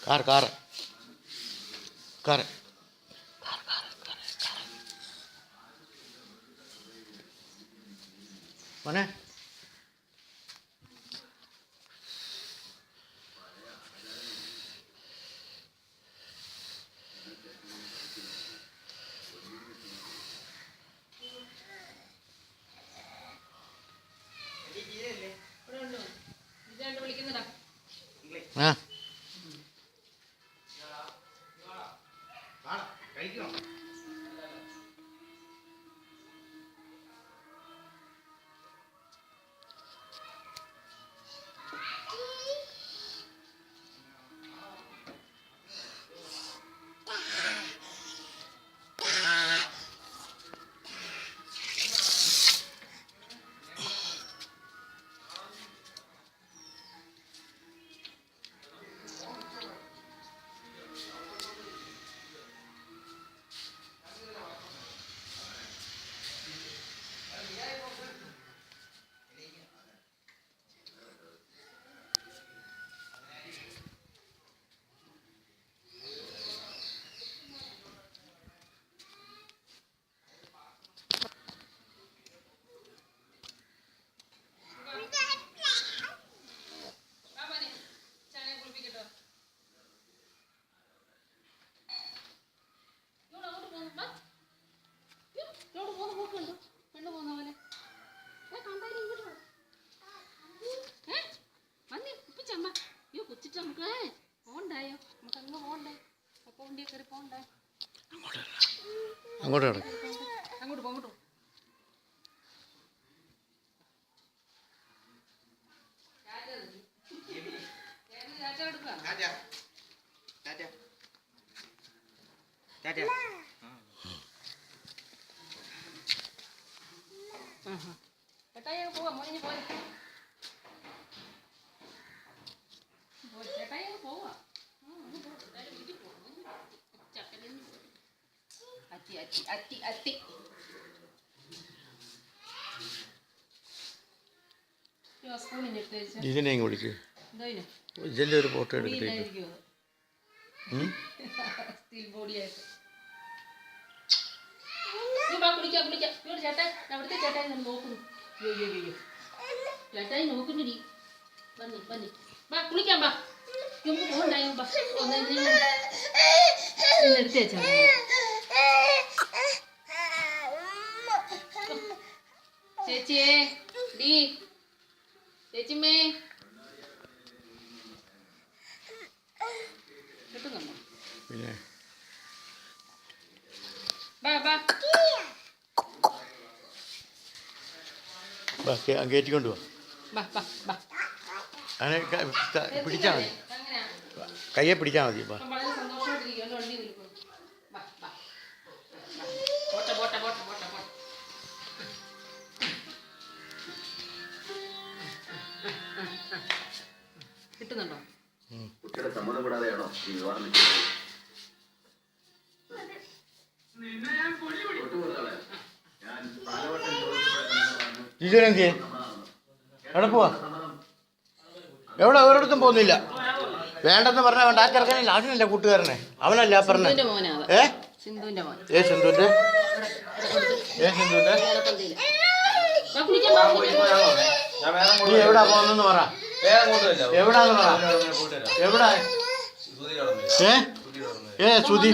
Car car car മോനെ ആ അങ്ങോട്ട് കിടക്കും. ഇതിനെ വിളിക്കൂ. ഇതിൻ്റെ ഒരു ഫോട്ടോ എടുത്തിട്ട് ചേട്ടായി നോക്കുന്നുടി കുളിക്കാൻ പാ പോണ്ടായോ എടുത്ത് വെച്ചാ ചേച്ചിയേ ഡി ചേച്ചിമ്മേ കിട്ടുന്നുണ്ടോ? പിന്നെ കയറ്റിക്കൊണ്ട് പോവാ. അങ്ങനെ പിടിച്ചാൽ മതി, കയ്യെ പിടിച്ചാൽ മതി. കിട്ടുന്നുണ്ടോ? കുട്ടിയുടെ സമ്മതം കൂടാതെയാണോ ഈ വിവാഹം? ടീച്ചറെന്തിയെ എവിടെ പോവാ? എവിടെ ഒരിടത്തും പോകുന്നില്ല. വേണ്ടെന്ന് പറഞ്ഞാൽ വേണ്ട. ആ ചെറുക്കനില്ല, അവനല്ല കൂട്ടുകാരനെ, അവനല്ല പറഞ്ഞ. ഏ സിന്ധുവിന്റെ നീ എവിടാ പോകുന്നെന്ന് പറ. എവിടാന്ന് പറ. എവിടാ? ഏ സുധി